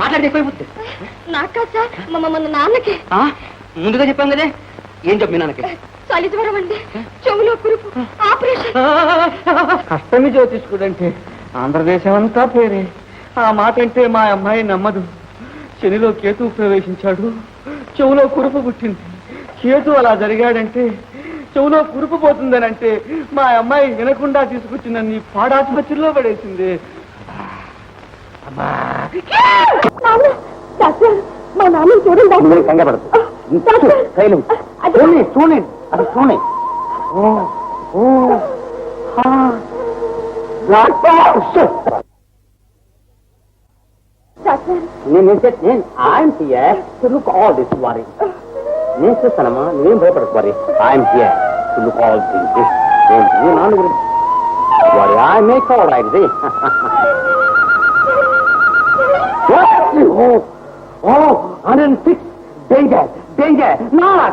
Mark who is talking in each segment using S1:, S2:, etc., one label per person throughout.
S1: మాట్లాడితే ఎక్కువైపోతుంది.
S2: నాకా సార్ మన నాన్నకి.
S1: ముందుగా చెప్పాం కదే. ఏం చెప్పి నాన్నకి?
S2: చలి జ్వరం అండి, చెవులో కురుపు, ఆపరేషన్.
S3: కష్టమి జ్యోతిష్కుడంటే ఆంధ్రదేశం అంతా పేరే. ఆ మాట అంటే మా అమ్మాయి నమ్మదు. శనిలో కేతు ప్రవేశించాడు, చెవులో కురుపు పుట్టింది. కేతు అలా జరిగాడంటే చెవులో కురుపు పోతుందని అంటే మా అమ్మాయి వినకుండా తీసుకొచ్చి నన్ను పాడాసుపత్రిలో పడేసింది.
S2: మా నాన్న చూడండి.
S3: చూడండి అది చూడండి. I'm here to look all this worry. నేను చూస్తానమ్మా, నువ్వేం భయపడకు worry. I'm here to look all this. నేను నాన్న గురించి worry. I make all right. Oh, 106. Danger. Not.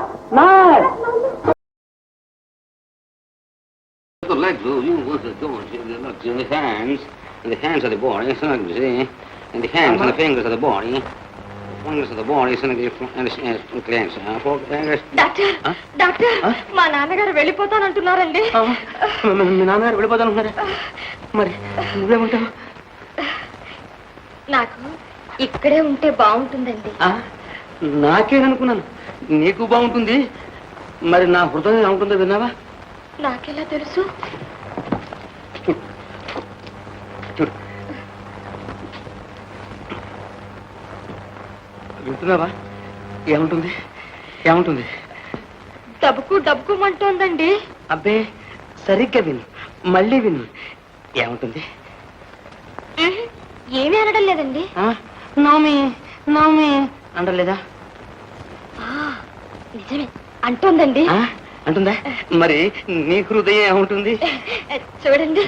S4: The legs, you want to go in the hands, and the hands of the body, and the hands and the fingers of the body, fingers of the body, and the clams.
S2: Doctor, మా నాన్నగారు వెళ్ళిపోతానంటున్నారండి.
S1: మీ నాన్నగారు వెళ్ళిపోతానంటున్నారా? మరి నువ్వేమంటావు?
S2: నాకు ఇక్కడే ఉంటే బాగుంటుందండి.
S1: నాకేననుకున్నాను, నీకు బాగుంటుంది. మరి నా హృదయం ఏముంటుందో విన్నావా?
S2: నాకెలా తెలుసు?
S1: వింటున్నావా? ఏముంటుంది?
S2: డబ్బుకుమంటోందండి.
S1: అబ్బే, సరిగ్గా విను, మళ్ళీ విను. ఏముంటుంది?
S2: ఏమీ అనడం లేదండి.
S1: నవమి అంటలేదా?
S2: నిజమే అంటోందండి.
S1: అంటుందా? మరి నీ హృదయం ఏముంటుంది?
S2: చూడండి.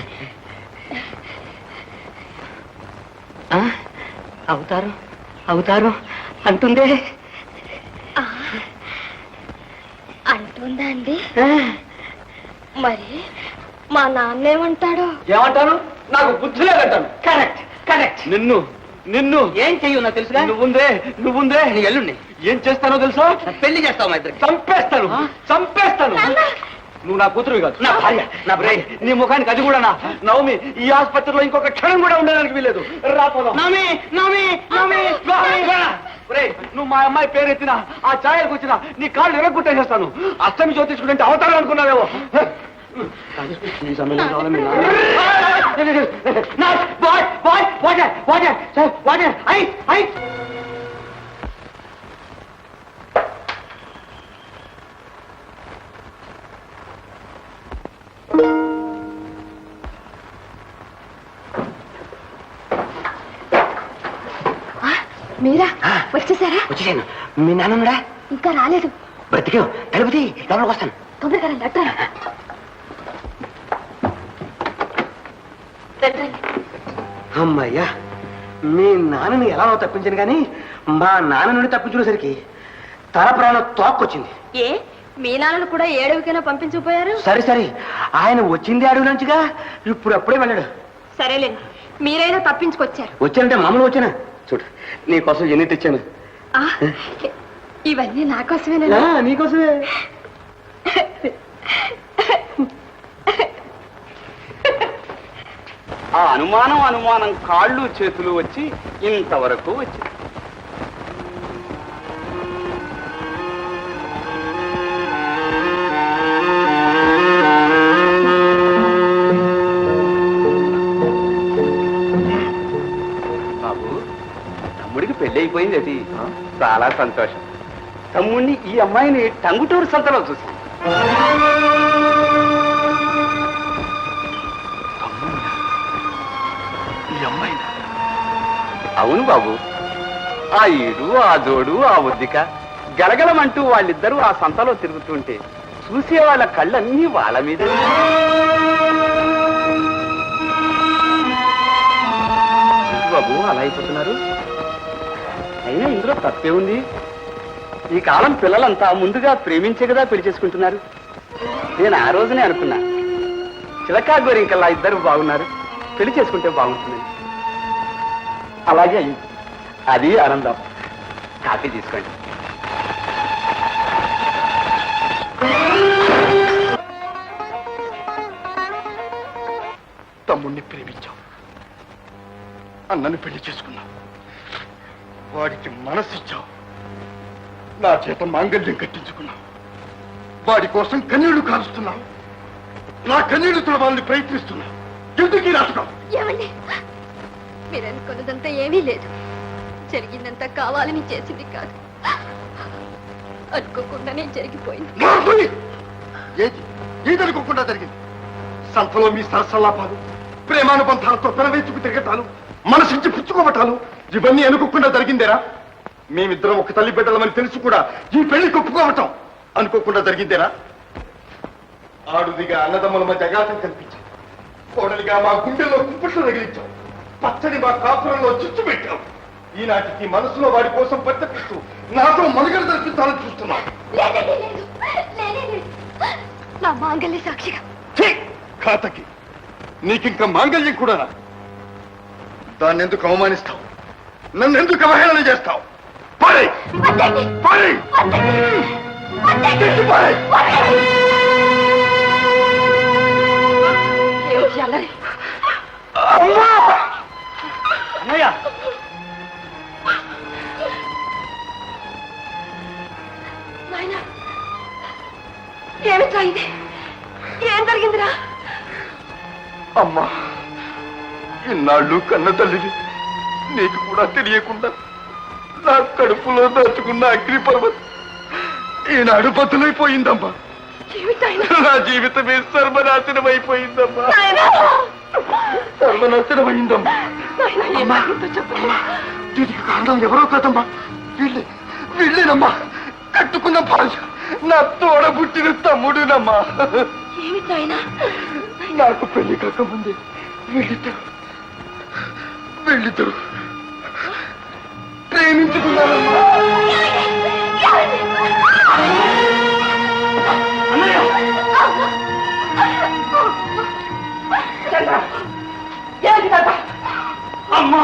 S1: అవుతారు అంటుందే.
S2: అంటుందా అండి? మరి మా నాన్న ఏమంటాడు?
S3: ఏమంటాను? నాకు బుద్ధి లేదంటాను.
S1: కరెక్ట్.
S3: నిన్ను
S1: ఏం చెయ్యు నాకు తెలుసుగా.
S3: నువ్వుందే
S1: నీ ఎల్లుండి
S3: ఏం చేస్తానో తెలుసా?
S1: పెళ్లి చేస్తావు మా ఇద్దరికి.
S3: చంపేస్తాను. నువ్వు నా కూతురు కాదు,
S1: నా భార్య, నా బ్రై.
S3: నీ ముఖానికి అది కూడా నవమి ఈ ఆసుపత్రిలో ఇంకొక క్షణం కూడా ఉండడానికి వీలేదు. రాపోదాం. నువ్వు మా అమ్మాయి పేరెత్తిన ఆ ఛాయలకు వచ్చిన నీ కాళ్ళు ఎరగొట్టేసేస్తాను. అష్టమి జ్యోతిష్కుడంటే అవతారం అనుకున్నావేమో.
S2: మీరా వచ్చేసారా?
S1: వచ్చేసాను. మీ నాన్నడా?
S2: ఇంకా రాలేదు.
S1: బ్రతికావు. తలుపుతి, లోపలికి వస్తాను.
S2: తొందరగా డాక్టర్.
S1: అమ్మయ్యా, మీ నాన్నని ఎలా తప్పించాను కానీ మా నాన్న నుండి తప్పించుకునేసరికి తల ప్రాణం తోక్కొచ్చింది.
S2: ఏ మీ నాన్నను కూడా ఏడవికైనా పంపించుకుపోయారు?
S1: సరే, ఆయన వచ్చింది అడుగు నుంచిగా. ఇప్పుడు అప్పుడే వెళ్ళాడు.
S2: సరేలేండి, మీరైనా తప్పించుకొచ్చారు.
S1: వచ్చానంటే మామూలు వచ్చానా? చూడు, నీకోసం ఎన్ని తెచ్చాను.
S2: ఇవన్నీ నా కోసమేనా?
S1: నీకోసమే.
S4: ఆ అనుమానం కాళ్ళు చేతులు వచ్చి ఇంతవరకు వచ్చి బాబు, తమ్ముడికి పెళ్లి అయిపోయింది. అది చాలా సంతోషం. తమ్ముడిని ఈ అమ్మాయిని టంగుటూరు సంతలో చూసి అవును బాబు, ఆ ఈడు, ఆ జోడు, ఆ ఉద్దిక గలగలమంటూ వాళ్ళిద్దరూ ఆ సంతలో తిరుగుతుంటే చూసే వాళ్ళ కళ్ళన్నీ వాళ్ళ మీద. బాబు అలా అయిపోతున్నారు? అయినా ఇందులో తప్పే ఉంది. ఈ కాలం పిల్లలంతా ముందుగా ప్రేమించే కదా పెళ్లి చేసుకుంటున్నారు.
S3: నేను ఆ రోజునే అనుకున్నా చిలకా గోరింకల్లా ఇద్దరు బాగున్నారు, పెళ్లి చేసుకుంటే బాగుంటుంది. అలాగే అయింది. అది ఆనందం. కాఫీ తీసుకోండి.
S5: తమ్ముణ్ణి ప్రేమించావు, అన్నని పెళ్లి చేసుకున్నావు, వాడికి మనసిచ్చావు, నా చేత మాంగళ్యం కట్టించుకున్నావు, వాడి కోసం కన్నీళ్లు కారుస్తున్నావు, నా కన్నీళ్లతో వాళ్ళని ప్రయత్నిస్తున్నావు. ఎందుకు ఈ నాటకం?
S2: ఏమండి, మీరు అనుకున్నదంతా ఏమీ లేదు. జరిగిందంతా కావాలని చేసింది కాదు, అనుకోకుండానే జరిగిపోయింది.
S5: ఏది ఏదనుకోకుండా జరిగింది? సంతలో మీ సరసల్లాపాలు, ప్రేమానుబంధాలతో పెరవేచుకు తిరగటాలు, మనసించి పుచ్చుకోవటాలు, ఇవన్నీ అనుకోకుండా జరిగిందేరా? మేమిద్దరం ఒక తల్లి బిడ్డలమని తెలుసు కూడా ఈ పెళ్లి ఒప్పుకోవటం అనుకోకుండా జరిగిందేరా? ఆడుదిగా అన్నదమ్ముల మధ్య అగాధం కల్పించాం, కోడలిగా మా గుండెల్లో కుంపట్లు రగిలించాం, పచ్చడి మా కాపురంలో చిచ్చు పెట్టాం. ఈనాటికి మనసులో వాడి కోసం పట్టపిస్తూ నాతో మనుగడ జరిపించాలని చూస్తున్నాం.
S2: నా మాంగళ్య సాక్షిగా
S5: ఖాతకి నీకింక మాంగళ్యం కూడా దాన్ని ఎందుకు అవమానిస్తావు? నన్ను ఎందుకు అవహేళన చేస్తావు? పారేయ్! పారేయ్! పారేయ్!
S3: అన్నయ్య,
S2: నాయనా, ఏమిట్రా ఇది? ఏం జరిగిందిరా?
S5: అమ్మా, ఇన్నాళ్ళు కన్న తల్లిని నీకు కూడా తెలియకుండా నా కడుపులో దాచుకున్న అగ్ని పర్వతం ఈనాడు బతులైపోయిందమ్మా. నా జీవితమే సర్వనాశనమైపోయిందమ్మా. సర్వనాశనమైందమ్మా. దీనికి కారణం ఎవరో కాదమ్మా, వీళ్ళేనమ్మా. కట్టుకున్న భార్య, నా తోడబుట్టిన తమ్ముడునమ్మా. నాకు పెళ్లి కాకముందే వీళ్ళిద్దరు ప్రేమించుకున్నారమ్మా.
S3: అమ్మా,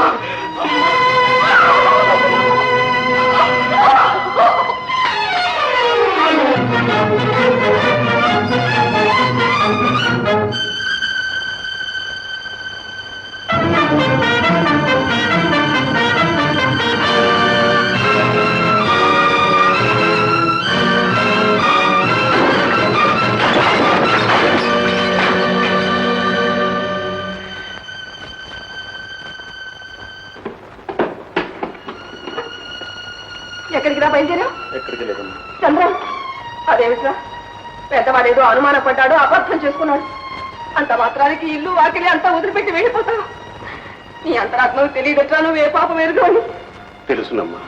S2: ఎక్కడికి రా బయలుదేరావు?
S5: ఎక్కడికి లేదమ్మా.
S2: చంద్రం, అదేమిట్రా? పెద్దవాడేదో అనుమానపడ్డాడు, అబద్ధం చేసుకున్నాడు. అంత మాత్రానికి ఇల్లు వాకిలి అంతా వదిలిపెట్టి వెళ్ళిపోతావు? నీ అంతరాత్మకు తెలియదట్రా నువ్వు ఏ పాపం ఎరుగని.
S5: తెలుసునమ్మా,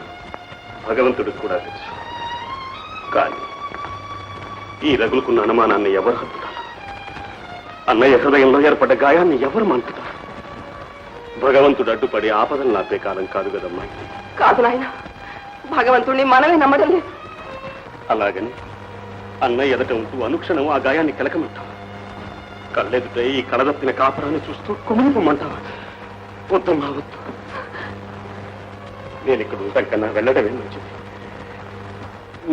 S5: భగవంతుడికి కూడా తెలుసు. కానీ ఈ రగులుకున్న అనుమానాన్ని ఎవరు హత్తుతారు? అన్నయ్య హృదయంలో ఏర్పడ్డ గాయాన్ని ఎవరు మంటుతారు? భగవంతుడు అడ్డుపడి ఆపదలు నాపే కాలం కాదు కదమ్మా.
S2: కాదు నాయన, భగవంతుడిని మనమే నమ్మడం లేదు.
S5: అలాగని అన్నయ్య ఎదట ఉంటూ అనుక్షణం ఆ గాయాన్ని కెలకమంటావు. కళ్ళెదుటే ఈ కళదప్పిన కాపురాన్ని చూస్తూ కుమిలిపమంటావా? వద్దమ్మా, వద్దు. నేను ఇక్కడ ఉంటాం కన్నా వెళ్ళడమే మంచిది.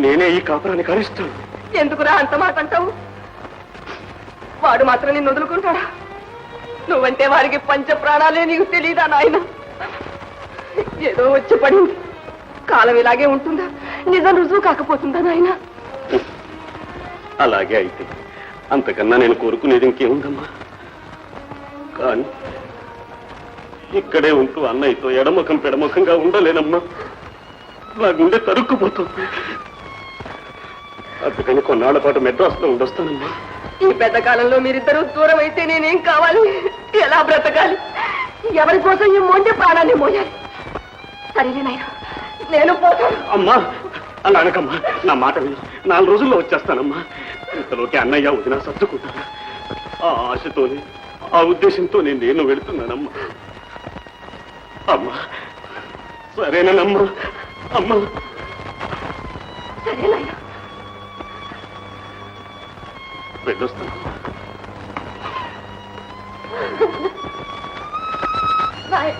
S5: నేనే ఈ కాపురాన్ని కలుస్తాను.
S2: ఎందుకురా అంత మాట అంటావు? వాడు మాత్రం నిన్ను వదులుకుంటాడా? నువ్వంటే వారికి పంచ ప్రాణాలే నీకు తెలియదా నాయన? ఏదో వచ్చి పడింది, కాలం ఇలాగే ఉంటుందా? నిజం రుజువు కాకపోతుందా నాయన?
S5: అలాగే అయితే అంతకన్నా నేను కోరుకునేది ఇంకేముందమ్మా. కానీ ఇక్కడే ఉంటూ అన్నయ్యతో ఎడముఖం పెడముఖంగా ఉండలేనమ్మా. నా గుండె తరుక్కుపోతుంది. అందుకని కొన్నాళ్ల పాటు మెడ్రాస్లో ఉండొస్తానమ్మా.
S2: ఈ పెద్ద కాలంలో మీరిద్దరూ దూరం అయితే నేనేం కావాలి? ఎలా బ్రతకాలి? ఎవరి కోసం ఈ మొండి ప్రాణాన్ని మోయాలి? సరేనే నాయన, నేను పోతాను.
S5: అమ్మా, అలా అనకమ్మా. నా మాట విని 4 రోజుల్లో వచ్చేస్తానమ్మా. ఇంతలోకి అన్నయ్య వదిన సర్దుకుంటాను. ఆ ఆశతోనే, ఆ ఉద్దేశంతోనే నేను వెళుతున్నానమ్మా. అమ్మా, సరేనమ్మా. అమ్మా,
S2: సరే నాయన.
S5: వెళ్ళొస్తాను.
S2: బాయ్